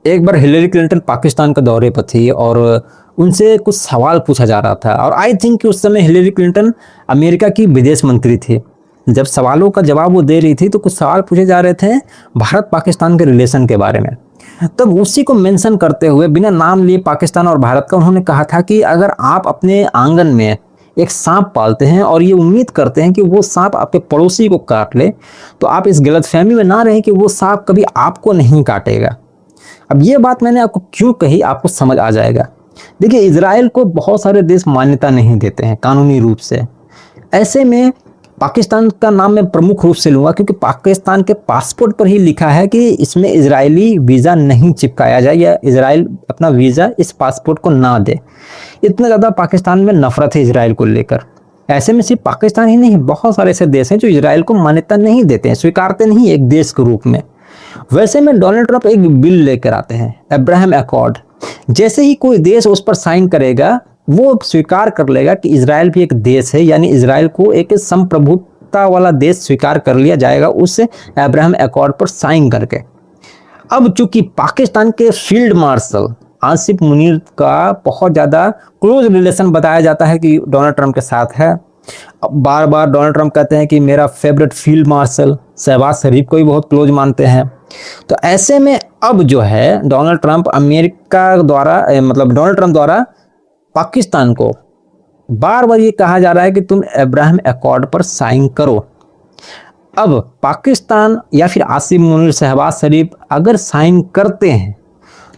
एक बार Hillary Clinton Pakistan के दौरे पर थी और उनसे कुछ सवाल पूछा जा रहा था और आई थिंक कि उस समय हिलेरी क्लिंटन अमेरिका की विदेश मंत्री थी। जब सवालों का जवाब वो दे रही थी तो कुछ सवाल पूछे जा रहे थे भारत पाकिस्तान के रिलेशन के बारे में। तब उसी को मेंशन करते हुए बिना नाम लिए पाकिस्तान और भारत का उन्होंने कहा था कि अगर आप अपने आंगन में एक सांप पालते हैं और ये उम्मीद करते हैं कि वो सांप आपके पड़ोसी को काट ले, तो आप इस गलतफहमी में ना रहें कि वो सांप कभी आपको नहीं काटेगा। अब ये बात मैंने आपको क्यों कही, आपको समझ आ जाएगा। देखिए, इजराइल को बहुत सारे देश मान्यता नहीं देते हैं कानूनी रूप से। ऐसे में पाकिस्तान का नाम मैं प्रमुख रूप से लूँगा क्योंकि पाकिस्तान के पासपोर्ट पर ही लिखा है कि इसमें इजरायली वीज़ा नहीं चिपकाया जाए या इजराइल अपना वीज़ा इस पासपोर्ट को ना दे। इतना ज़्यादा पाकिस्तान में नफरत है इजराइल को लेकर। ऐसे में सिर्फ पाकिस्तान ही नहीं, बहुत सारे ऐसे देश हैं जो इजराइल को मान्यता नहीं देते हैं, स्वीकारते नहीं एक देश के रूप में। वैसे में डोनाल्ड ट्रंप एक बिल लेकर आते हैं, अब्राहम अकॉर्ड। जैसे ही कोई देश उस पर साइन करेगा वो स्वीकार कर लेगा कि इजराइल भी एक देश है, यानी इजराइल को एक संप्रभुता वाला देश स्वीकार कर लिया जाएगा उस अब्राहम अकॉर्ड पर साइन करके। अब चूंकि पाकिस्तान के फील्ड मार्शल आसिफ मुनीर का बहुत ज़्यादा क्लोज रिलेशन बताया जाता है कि डोनाल्ड ट्रंप के साथ है। बार बार डोनाल्ड ट्रंप कहते हैं कि मेरा फेवरेट फील्ड मार्शल शहबाज शरीफ को ही बहुत क्लोज मानते हैं। तो ऐसे में अब जो है डोनाल्ड ट्रंप डोनाल्ड ट्रंप द्वारा पाकिस्तान को बार बार ये कहा जा रहा है कि तुम अब्राहम अकॉर्ड पर साइन करो। अब पाकिस्तान या फिर आसिफ मुनीर, शहबाज शरीफ अगर साइन करते हैं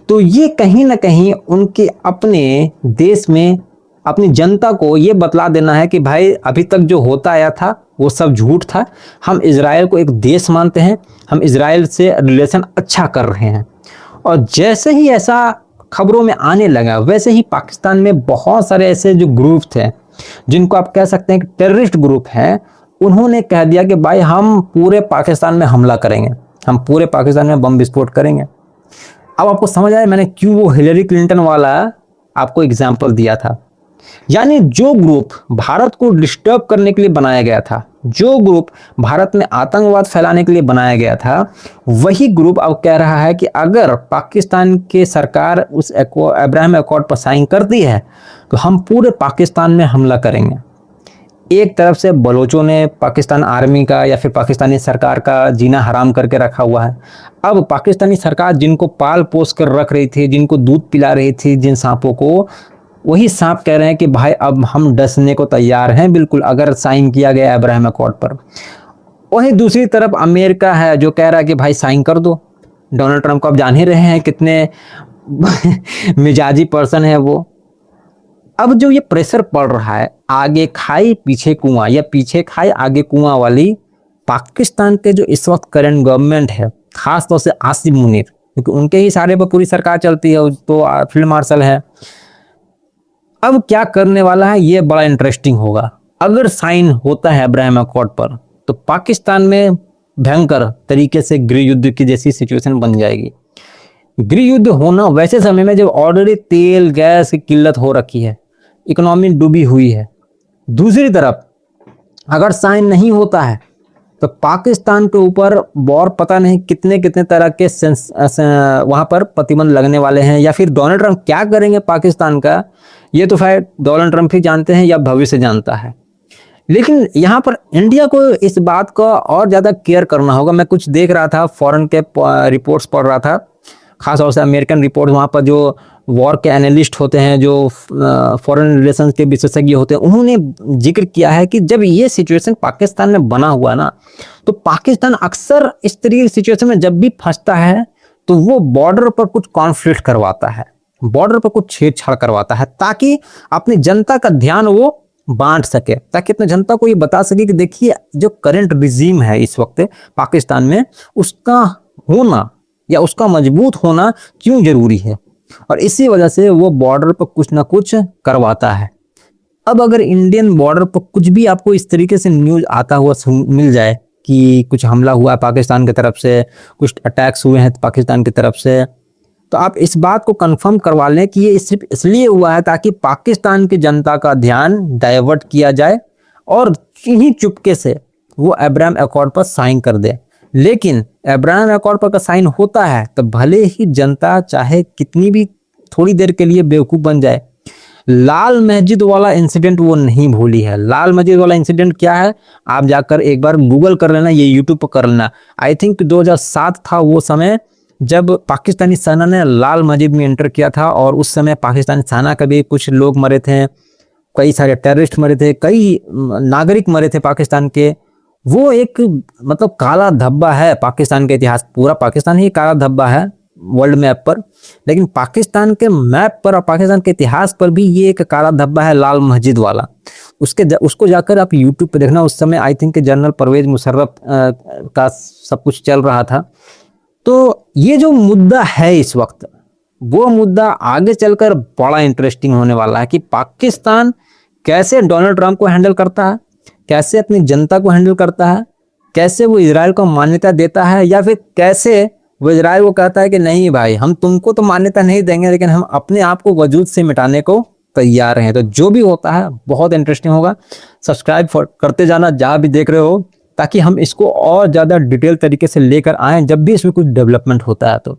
तो ये कहीं ना कहीं उनके अपने देश में अपनी जनता को ये बतला देना है कि भाई अभी तक जो होता आया था वो सब झूठ था, हम इजराइल को एक देश मानते हैं, हम इजराइल से रिलेशन अच्छा कर रहे हैं। और जैसे ही ऐसा खबरों में आने लगा वैसे ही पाकिस्तान में बहुत सारे ऐसे जो ग्रुप थे जिनको आप कह सकते हैं कि टेररिस्ट ग्रुप हैं, उन्होंने कह दिया कि भाई हम पूरे पाकिस्तान में हमला करेंगे, हम पूरे पाकिस्तान में बम विस्फोट करेंगे। अब आपको समझ आया मैंने क्यों वो हिलेरी क्लिंटन वाला आपको एग्जाम्पल दिया था। यानी जो ग्रुप भारत को डिस्टर्ब करने के लिए बनाया गया था, जो ग्रुप भारत में आतंकवाद फैलाने के लिए बनाया गया था, वही ग्रुप अब कह रहा है कि अगर पाकिस्तान की सरकार उस अब्राहम अकॉर्ड पर साइन करती है तो हम पूरे पाकिस्तान में हमला करेंगे। एक तरफ से बलोचों ने पाकिस्तान आर्मी का या फिर पाकिस्तानी सरकार का जीना हराम करके रखा हुआ है। अब पाकिस्तानी सरकार जिनको पाल पोस कर रख रही थी, जिनको दूध पिला रही थी जिन सांपों को, वही सांप कह रहे हैं कि भाई अब हम डसने को तैयार हैं बिल्कुल अगर साइन किया गया अब्राहम अकॉर्ड पर। वहीं दूसरी तरफ अमेरिका है जो कह रहा है कि भाई साइन कर दो। डोनाल्ड ट्रंप को आप जान ही रहे हैं कितने मिजाजी पर्सन है वो। अब जो ये प्रेशर पड़ रहा है आगे खाई पीछे कुआं या पीछे खाई आगे कुआं वाली पाकिस्तान के जो इस वक्त करंट गवर्नमेंट है, खास तौर से आसिफ मुनीर, क्योंकि उनके ही सारे पर पूरी सरकार चलती है, तो फील्ड मार्शल है। अब क्या करने वाला है ये बड़ा इंटरेस्टिंग होगा। अगर साइन होता है अब्राहम अकॉर्ड पर तो पाकिस्तान में भयंकर तरीके से गृह युद्ध की जैसी सिचुएशन बन जाएगी। गृह युद्ध होना वैसे समय में जब ऑलरेडी तेल गैस की किल्लत हो रखी है, इकोनॉमी डूबी हुई है। दूसरी तरफ अगर साइन नहीं होता है तो पाकिस्तान के ऊपर और पता नहीं कितने कितने तरह के वहां पर प्रतिबंध लगने वाले हैं, या फिर डोनाल्ड ट्रंप क्या करेंगे पाकिस्तान का, ये तो शायद डोनाल्ड ट्रंप ही जानते हैं या भविष्य जानता है। लेकिन यहाँ पर इंडिया को इस बात का और ज़्यादा केयर करना होगा। मैं कुछ देख रहा था, फॉरेन के रिपोर्ट्स पढ़ रहा था, खास तौर से अमेरिकन रिपोर्ट। वहाँ पर जो वॉर के एनालिस्ट होते हैं, जो फॉरेन रिलेशंस के विशेषज्ञ होते हैं, उन्होंने जिक्र किया है कि जब ये सिचुएशन पाकिस्तान में बना हुआ ना, तो पाकिस्तान अक्सर इस तरीके की सिचुएशन में जब भी फंसता है तो वो बॉर्डर पर कुछ कॉन्फ्लिक्ट करवाता है, बॉर्डर पर कुछ छेड़छाड़ करवाता है, ताकि अपनी जनता का ध्यान वो बांट सके, ताकि अपनी जनता को ये बता सके कि देखिए जो करंट रिजीम है इस वक्त पाकिस्तान में, उसका होना या उसका मजबूत होना क्यों जरूरी है। और इसी वजह से वो बॉर्डर पर कुछ ना कुछ करवाता है। अब अगर इंडियन बॉर्डर पर कुछ भी आपको इस तरीके से न्यूज आता हुआ मिल जाए कि कुछ हमला हुआ है पाकिस्तान की तरफ से, कुछ अटैक्स हुए हैं पाकिस्तान की तरफ से, तो आप इस बात को कंफर्म करवा लें कि ये सिर्फ इसलिए हुआ है ताकि पाकिस्तान की जनता का ध्यान डाइवर्ट किया जाए और इन्हीं चुपके से वो अब्राहम अकॉर्ड पर साइन कर दे। लेकिन अब्राहम अकॉर्ड पर साइन होता है तो भले ही जनता चाहे कितनी भी थोड़ी देर के लिए बेवकूफ़ बन जाए, लाल मस्जिद वाला इंसिडेंट वो नहीं भूली है। लाल मस्जिद वाला इंसिडेंट क्या है, आप जाकर एक बार गूगल कर लेना, ये यूट्यूब पर कर लेना। आई थिंक 2007 था वो समय जब पाकिस्तानी सेना ने लाल मस्जिद में एंटर किया था, और उस समय पाकिस्तानी सेना के भी कुछ लोग मरे थे, कई सारे टेररिस्ट मरे थे, कई नागरिक मरे थे पाकिस्तान के। वो एक मतलब काला धब्बा है पाकिस्तान के इतिहास, पूरा पाकिस्तान ही काला धब्बा है वर्ल्ड मैप पर, लेकिन पाकिस्तान के मैप पर और पाकिस्तान के इतिहास पर भी ये एक काला धब्बा है लाल मस्जिद वाला। उसको जाकर आप यूट्यूब पे देखना। उस समय I think general Parvez Musharraf का सब कुछ चल रहा था। तो ये जो मुद्दा है इस वक्त, वो मुद्दा आगे चलकर बड़ा इंटरेस्टिंग होने वाला है कि पाकिस्तान कैसे डोनाल्ड ट्रंप को हैंडल करता है, कैसे अपनी जनता को हैंडल करता है, कैसे वो इजराइल को मान्यता देता है, या फिर कैसे वो इजराइल को कहता है कि नहीं भाई, हम तुमको तो मान्यता नहीं देंगे, लेकिन हम अपने आप को वजूद से मिटाने को तैयार हैं। तो जो भी होता है बहुत इंटरेस्टिंग होगा। सब्सक्राइब करते जाना जहाँ भी देख रहे हो, ताकि हम इसको और ज़्यादा डिटेल तरीके से लेकर आएँ जब भी इसमें कुछ डेवलपमेंट होता है तो।